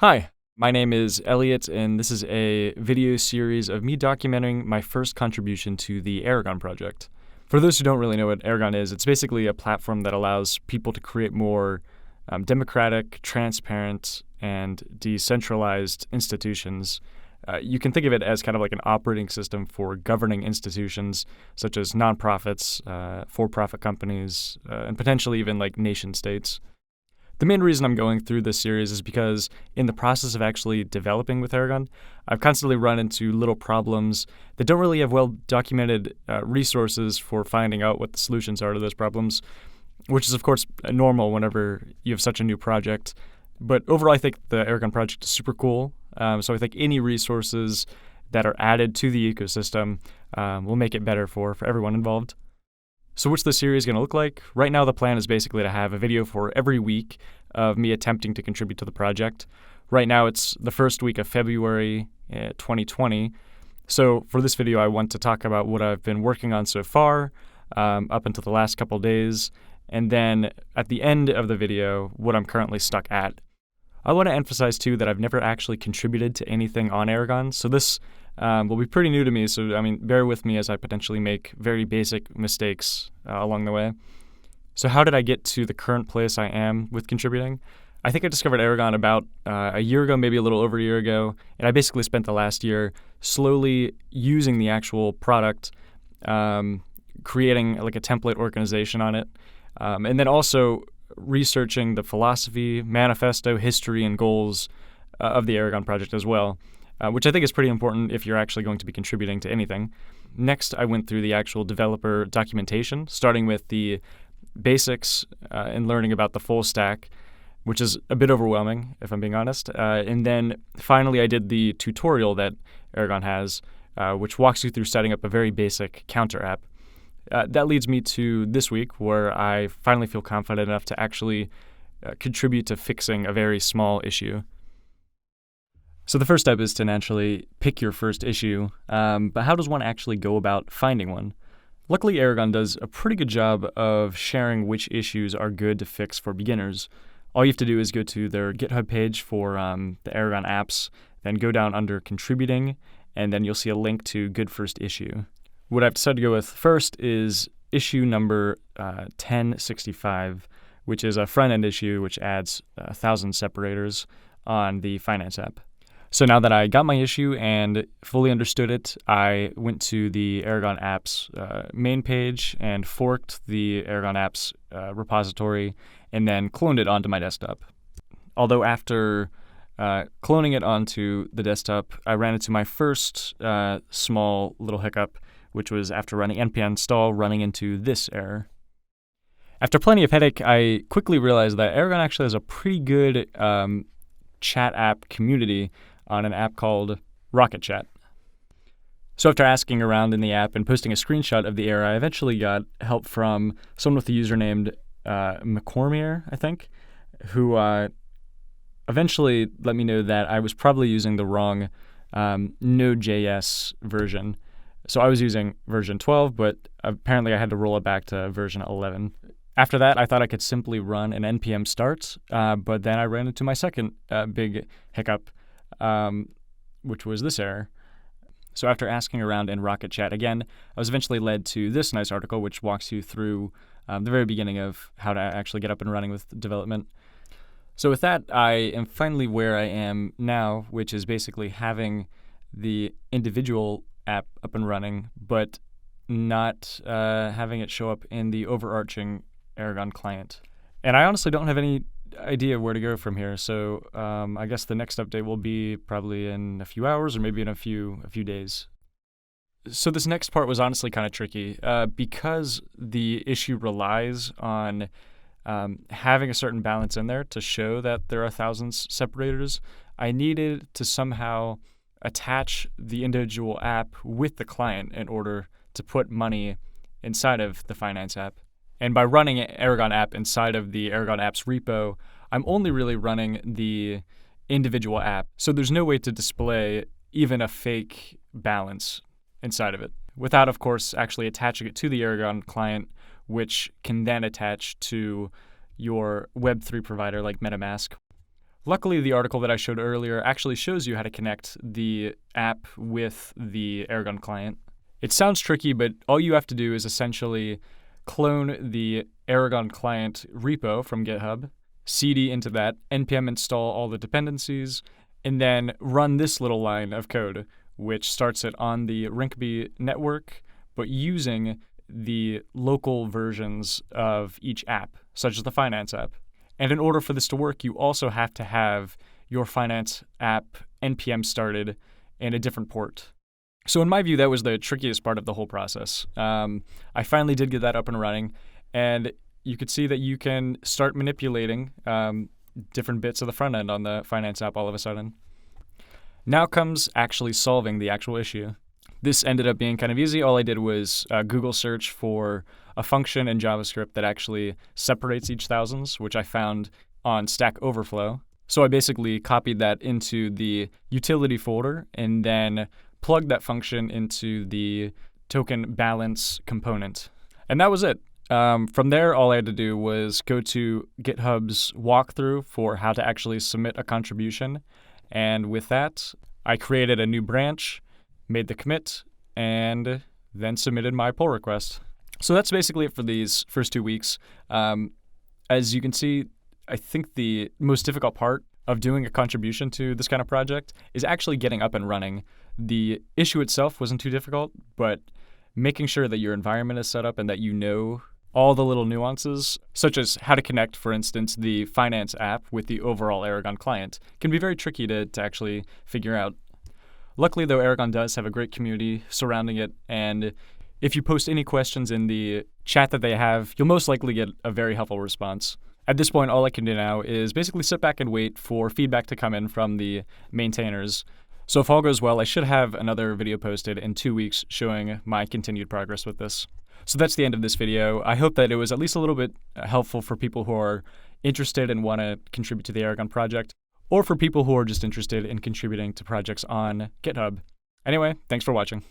Hi, my name is Elliot, and this is a video series of me documenting my first contribution to the Aragon project. For those who don't really know what Aragon is, it's basically a platform that allows people to create more democratic, transparent, and decentralized institutions. You can think of it as kind of like an operating system for governing institutions such as nonprofits, for-profit companies, and potentially even like nation states. The main reason I'm going through this series is because in the process of actually developing with Aragon, I've constantly run into little problems that don't really have well-documented resources for finding out what the solutions are to those problems, which is, of course, normal whenever you have such a new project. But overall, I think the Aragon project is super cool, so I think any resources that are added to the ecosystem will make it better for everyone involved. So what's the series going to look like? Right now, the plan is basically to have a video for every week of me attempting to contribute to the project. Right now, it's the first week of February 2020. So for this video, I want to talk about what I've been working on so far up until the last couple days, and then at the end of the video, what I'm currently stuck at. I want to emphasize, too, that I've never actually contributed to anything on Aragon, so this will be pretty new to me, so bear with me as I potentially make very basic mistakes along the way. So how did I get to the current place I am with contributing? I think I discovered Aragon about a year ago, maybe a little over a year ago, and I basically spent the last year slowly using the actual product, creating like a template organization on it, and then also researching the philosophy, manifesto, history, and goals of the Aragon project as well. Which I think is pretty important if you're actually going to be contributing to anything. Next, I went through the actual developer documentation, starting with the basics and learning about the full stack, which is a bit overwhelming, if I'm being honest. And then finally, I did the tutorial that Aragon has, which walks you through setting up a very basic counter app. That leads me to this week, where I finally feel confident enough to actually contribute to fixing a very small issue. So the first step is to naturally pick your first issue, but how does one actually go about finding one? Luckily, Aragon does a pretty good job of sharing which issues are good to fix for beginners. All you have to do is go to their GitHub page for the Aragon apps, then go down under Contributing, and then you'll see a link to Good First Issue. What I've decided to go with first is issue number 1065, which is a front-end issue which adds 1,000 separators on the finance app. So now that I got my issue and fully understood it, I went to the Aragon apps main page and forked the Aragon apps repository and then cloned it onto my desktop. Although after cloning it onto the desktop, I ran into my first small little hiccup, which was after running npm install running into this error. After plenty of headache, I quickly realized that Aragon actually has a pretty good chat app community on an app called Rocket Chat. So after asking around in the app and posting a screenshot of the error, I eventually got help from someone with a user named McCormier, I think, who eventually let me know that I was probably using the wrong Node.js version. So I was using version 12, but apparently I had to roll it back to version 11. After that, I thought I could simply run an npm start, but then I ran into my second big hiccup, which was this error. So after asking around in Rocket Chat again, I was eventually led to this nice article, which walks you through the very beginning of how to actually get up and running with development. So with that, I am finally where I am now, which is basically having the individual app up and running, but not having it show up in the overarching Aragon client. And I honestly don't have any idea where to go from here, so I guess the next update will be probably in a few hours or maybe in a few days. So this next part was honestly kind of tricky because the issue relies on having a certain balance in there to show that there are thousands separators. I needed to somehow attach the individual app with the client in order to put money inside of the finance app. And by running an Aragon app inside of the Aragon apps repo, I'm only really running the individual app. So there's no way to display even a fake balance inside of it without, of course, actually attaching it to the Aragon client, which can then attach to your Web3 provider like MetaMask. Luckily, the article that I showed earlier actually shows you how to connect the app with the Aragon client. It sounds tricky, but all you have to do is essentially clone the Aragon client repo from GitHub, cd into that, npm install all the dependencies, and then run this little line of code, which starts it on the Rinkeby network, but using the local versions of each app, such as the finance app. And in order for this to work, you also have to have your finance app npm started in a different port. So in my view, that was the trickiest part of the whole process. I finally did get that up and running, and you could see that you can start manipulating different bits of the front end on the finance app all of a sudden. Now comes actually solving the actual issue. This ended up being kind of easy. All I did was Google search for a function in JavaScript that actually separates each thousands, which I found on Stack Overflow. So I basically copied that into the utility folder and then plugged that function into the token balance component. And that was it. From there, all I had to do was go to GitHub's walkthrough for how to actually submit a contribution. And with that, I created a new branch, made the commit, and then submitted my pull request. So that's basically it for these first 2 weeks. As you can see, I think the most difficult part of doing a contribution to this kind of project is actually getting up and running. The issue itself wasn't too difficult, but making sure that your environment is set up and that you know all the little nuances, such as how to connect, for instance, the finance app with the overall Aragon client, can be very tricky to actually figure out. Luckily, though, Aragon does have a great community surrounding it, and if you post any questions in the chat that they have, you'll most likely get a very helpful response. At this point, all I can do now is basically sit back and wait for feedback to come in from the maintainers. So if all goes well, I should have another video posted in 2 weeks showing my continued progress with this. So that's the end of this video. I hope that it was at least a little bit helpful for people who are interested and want to contribute to the Aragon project, or for people who are just interested in contributing to projects on GitHub. Anyway, thanks for watching.